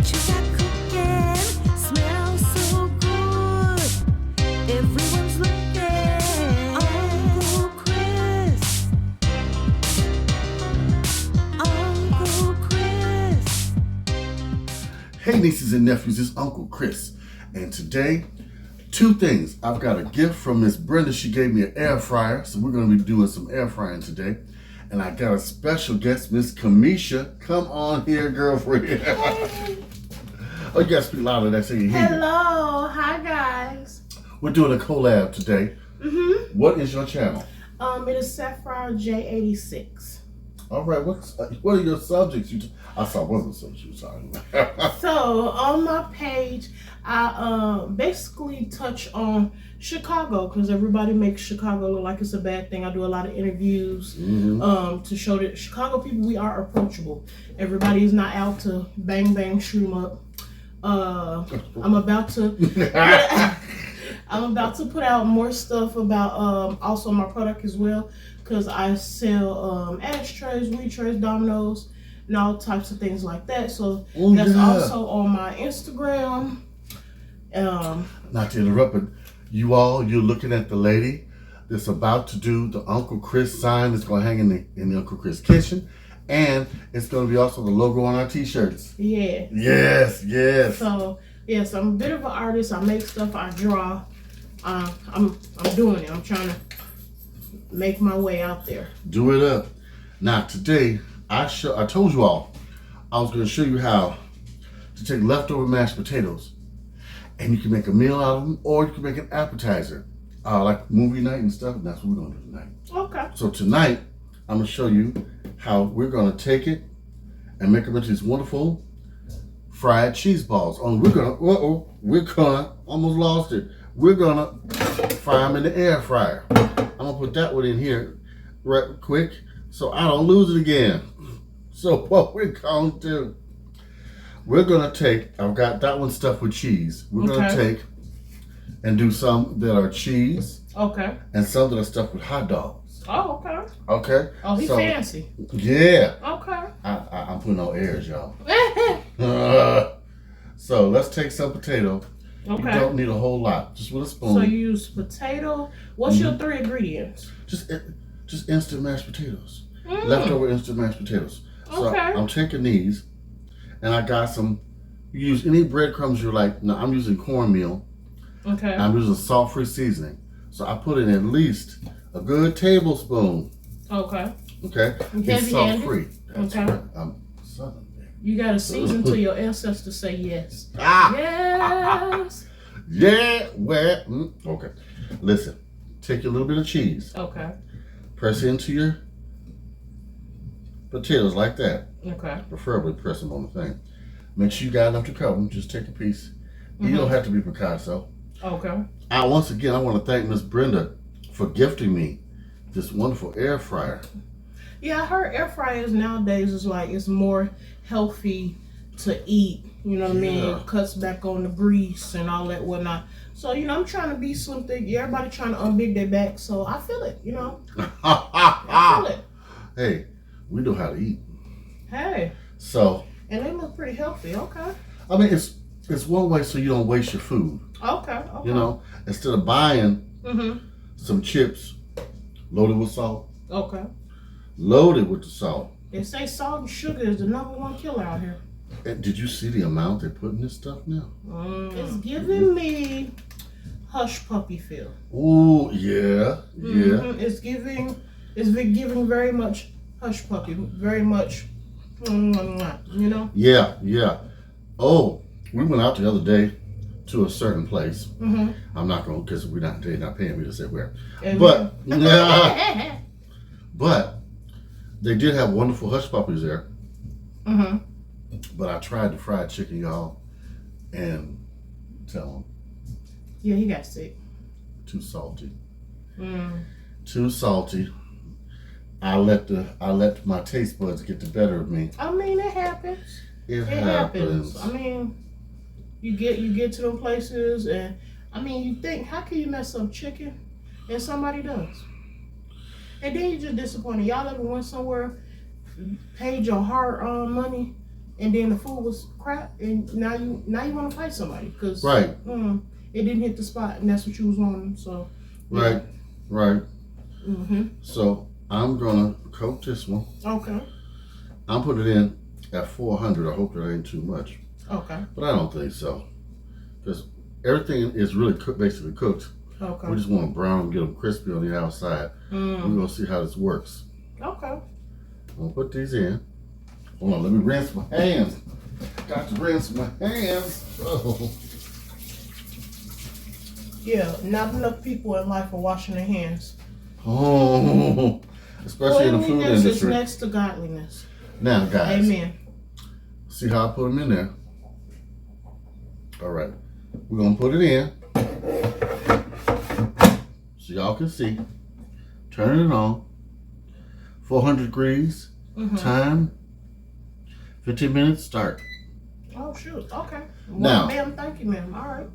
you got cooking smells so good. Everyone's looking. Uncle Chris. Uncle Chris. Hey nieces and nephews, it's Uncle Chris. And today, two things. I've got a gift from Miss Brenda. She gave me an air fryer, so we're going to be doing some air frying today. And I got a special guest, Miss Kamishia. Come on here, girlfriend. Hey. Oh, you got to speak louder than that so you hear. Hello, hi guys. We're doing a collab today. Mm-hmm. What is your channel? It is Sapphire J86. All right, what are your subjects? I saw one of the subjects you were talking about. So on my page, I basically touch on Chicago because everybody makes Chicago look like it's a bad thing. I do a lot of interviews to show that Chicago people, we are approachable. Everybody is not out to bang bang shoot 'em up. I'm about to put out more stuff about also my product as well, because I sell ashtrays, weed trays, dominoes, and all types of things like that. So that's also on my Instagram. Not to interrupt, but you're looking at the lady that's about to do the Uncle Chris sign. That's going to hang in the Uncle Chris kitchen, and it's going to be also the logo on our t-shirts. Yeah. Yes. So yes, I'm a bit of an artist. I make stuff. I draw. I'm doing it. I'm trying to make my way out there. Do it up. Now today, I told you all I was going to show you how to take leftover mashed potatoes, and you can make a meal out of them, or you can make an appetizer, like movie night and stuff. And that's what we're going to do tonight. Okay. So tonight, I'm going to show you how we're going to take it and make them into these wonderful fried cheese balls. Only we're gonna almost lost it. We're gonna fry them in the air fryer. I'm gonna put that one in here right quick so I don't lose it again. So what we're gonna do, we're gonna take, I've got that one stuffed with cheese. We're gonna take and do some that are cheese. Okay. And some that are stuffed with hot dogs. Oh, okay. Okay. Oh, he's fancy. Yeah. Okay. I'm putting on airs, y'all. So let's take some potato. Okay. You don't need a whole lot, just with a spoon. So you use potato. What's your 3 ingredients? Just instant mashed potatoes. Leftover instant mashed potatoes. So Okay. I'm taking these, and I got some. You use any breadcrumbs you like. No, I'm using cornmeal. Okay. I'm using salt-free seasoning. So I put in at least a good tablespoon. Okay. Okay. It's salt-free. That's Okay. right. I'm Southern. You got to season till your ancestors say yes. Yes. Yeah. Okay. Listen. Take a little bit of cheese. Okay. Press into your potatoes like that. Okay. Preferably press them on the thing. Make sure you got enough to cover them. Just take a piece. You don't have to be Picasso. Okay. Once again, I want to thank Miss Brenda for gifting me this wonderful air fryer. Yeah, I heard air fryers nowadays is like it's more healthy to eat. You know what I mean? Cuts back on the grease and all that whatnot. So I'm trying to be slim thick. Everybody trying to unbig their back. So I feel it. I feel it. Hey, we know how to eat. Hey. So. And they look pretty healthy. Okay. I mean, it's one way so you don't waste your food. Okay. Instead of buying some chips loaded with salt. Okay. Loaded with the salt. They say salt and sugar is the #1 killer out here. And did you see the amount they put in this stuff now? It's giving me hush puppy feel. Ooh, yeah. It's giving very much hush puppy, very much, Yeah. Oh, we went out the other day to a certain place. I'm not going because they're not paying me to say where. But they did have wonderful hush puppies there. But I tried the fried chicken, y'all, and tell them. Yeah, he got sick. Too salty. Too salty. I let my taste buds get the better of me. I mean, it happens. It happens. I mean, you get to them places, and I mean, you think, how can you mess up chicken? And somebody does. And then you're just disappointed. Y'all ever went somewhere, paid your hard-earned money, and then the food was crap, and now you want to fight somebody because Right. It didn't hit the spot, and that's what you was on. So Right. Right. Mm-hmm. So I'm gonna coat this one. Okay. I'm putting it in at 400. I hope that ain't too much, Okay. but I don't think so, because everything is really basically cooked. Okay. We just want to brown them, get them crispy on the outside. We're gonna see how this works. Okay. I'm gonna put these in. Hold on, let me rinse my hands. Got to rinse my hands. Oh. Yeah, not enough people in life are washing their hands. Oh, especially in the food Cleanliness is industry. next to godliness. Now, guys, Amen. see how I put them in there? All right, we're gonna put it in so y'all can see. Turn it on. 400 degrees. Time. 15 minutes. Start. Oh shoot. Okay. Now, ma'am, thank you, ma'am. All right.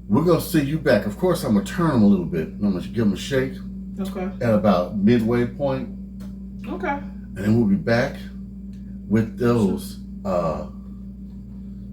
We're gonna see you back. Of course, I'm gonna turn them a little bit. I'm gonna give them a shake Okay. at about midway point, Okay. and then we'll be back with those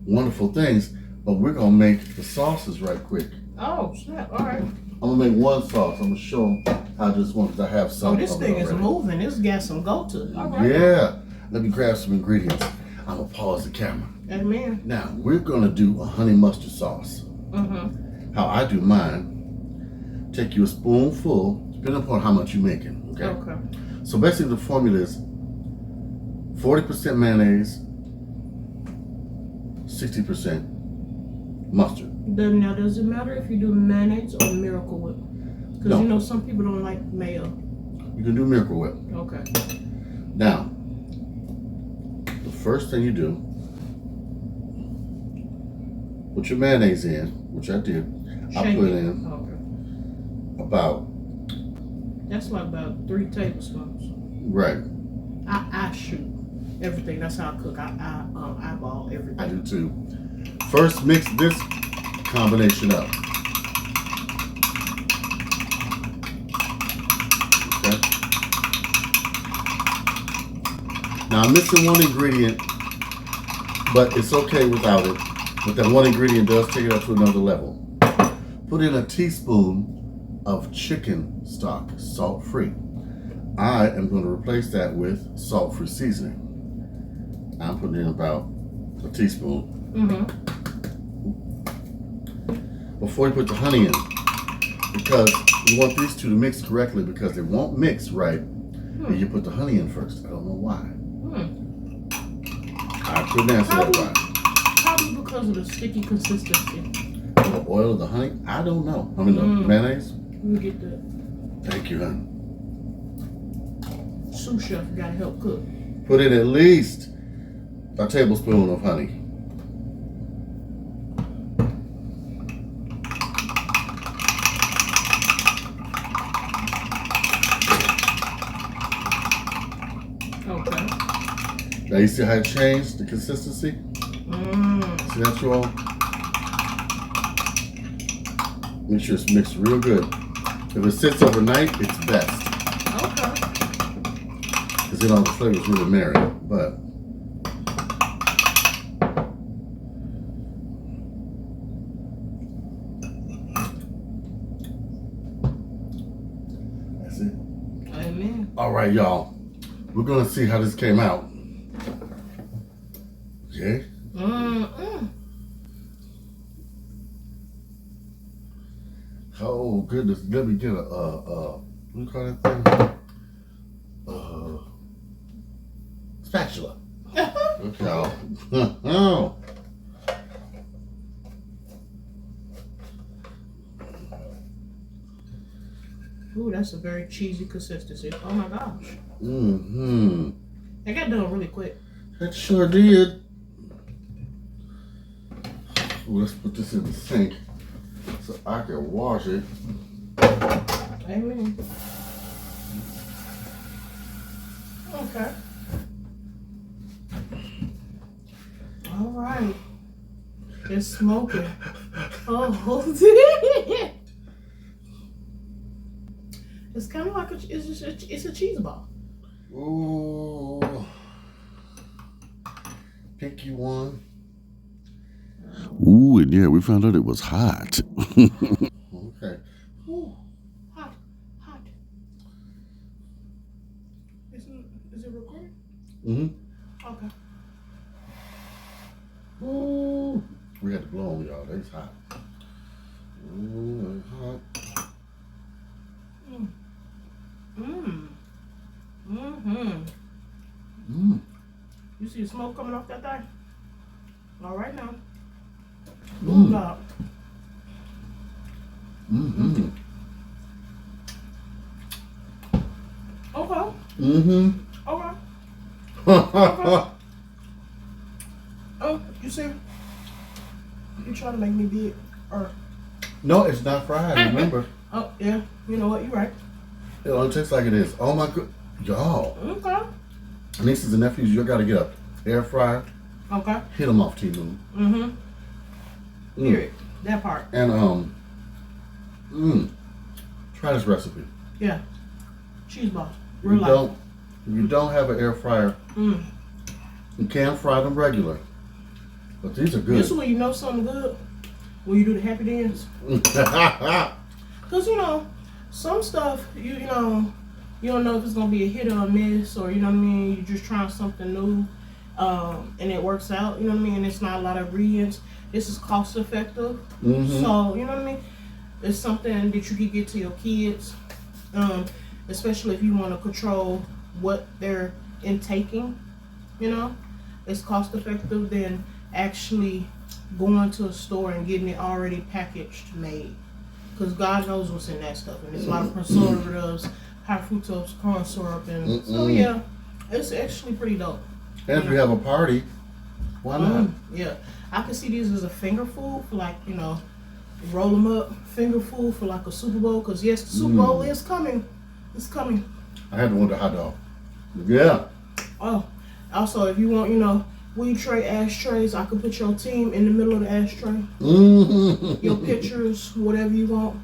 wonderful things. But we're gonna make the sauces right quick. Oh snap! All right. I'm gonna make one sauce. I'm gonna show them how this one, because I have some. Oh, this thing is moving. This got some go to. All right. Yeah. Let me grab some ingredients. I'm gonna pause the camera. Amen. Now we're gonna do a honey mustard sauce. How I do mine: take you a spoonful, depending upon how much you're making. Okay. Okay. So basically, the formula is 40% mayonnaise, 60% mustard. Now, does it matter if you do mayonnaise or Miracle Whip? Because No. you know some people don't like mayo. You can do Miracle Whip. Okay. Now, the first thing you do, put your mayonnaise in, which I did. I Shake put it. in Okay. about, That's like about 3 tablespoons. right, I shoot everything. That's how I cook. I eyeball everything. I do too. First, mix this combination up. Okay. Now I'm missing one ingredient, but it's okay without it. But that one ingredient does take it up to another level. Put in a teaspoon of chicken stock, salt-free. I am going to replace that with salt-free seasoning. I'm putting in about a teaspoon. Before you put the honey in, because you want these two to mix correctly, because they won't mix right if you put the honey in first. I don't know why. I couldn't answer that why. Probably because of the sticky consistency. The oil of the honey? I don't know. I mean, the mayonnaise? Let me get that. Thank you, honey. Sous chef gotta help cook. Put in at least a tablespoon of honey. Okay. Now you see how it changed the consistency? See that, you all? Make sure it's mixed real good. If it sits overnight, it's best. Okay. Because then all the flavors really marry. But that's it. Amen. All right, y'all. We're gonna see how this came out. Okay. Oh goodness, let me get a what do you call that thing? Spatula. Okay, y'all. Oh. Ooh, that's a very cheesy consistency. Oh my gosh. That got done really quick. That sure did. Ooh, let's put this in the sink so I can wash it. Amen. Okay. All right. It's smoking. Oh, it's kind of like it's a cheese ball. Ooh. Pinky sticky one. Ooh, and yeah, we found out it was hot. Okay. Ooh, hot. Is it recording? Mm-hmm. Okay. Ooh. We had to blow on y'all. That's hot. Ooh, that's hot. You see the smoke coming off that thing? All right now. Ooh, God. Okay. Okay. Oh, you see? You trying to make me big? Or No, it's not fried. Remember, oh yeah, you know what? You're right. it only tastes like it is. Oh my god, y'all! Okay. Nieces and nephews, you gotta get a air fryer. Okay. Hit them off, T-Moon. Period. That part. And try this recipe. Yeah. Cheese balls. If Real you life. don't have an air fryer, you can fry them regular. But these are good. This is when you know something good. When you do the happy dance. Cause you know, some stuff you know you don't know if it's gonna be a hit or a miss, or you know what I mean. You're just trying something new, and it works out. You know what I mean. And it's not a lot of ingredients. This is cost effective, so you know what I mean. It's something that you could get to your kids, especially if you want to control what they're intaking. You know, it's cost effective than actually going to a store and getting it already packaged, made. Because God knows what's in that stuff, and there's a lot of preservatives, high fructose corn syrup, and so yeah, it's actually pretty dope. And if you have a party, why not? Yeah, I can see these as a finger food for like roll them up, finger food for like a Super Bowl. Because yes, the Super Bowl is coming. It's coming. I had one with the hot dog. Yeah. Oh, also if you want weed tray ashtrays, I could put your team in the middle of the ashtray. Your pictures, whatever you want.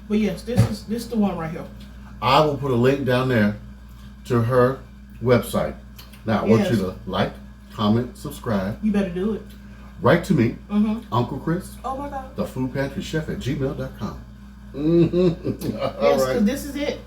But yes, this is the one right here. I will put a link down there to her website. Now, I want you to like, comment, subscribe. You better do it. Write to me, Uncle Chris, Oh my God. the food pantry chef at gmail.com. Yes, because this is it.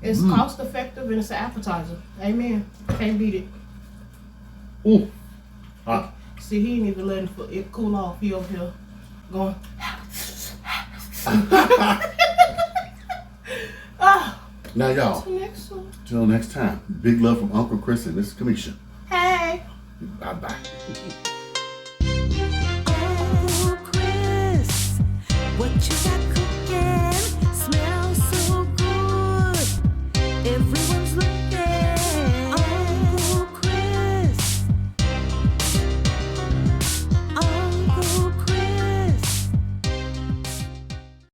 It's cost effective and it's an appetizer. Amen. Can't beat it. Ooh. Hot. See, he ain't even letting it cool off. He over here going. Now, y'all, till next time, big love from Uncle Chris and Miss Kamishia. Hey. Bye-bye.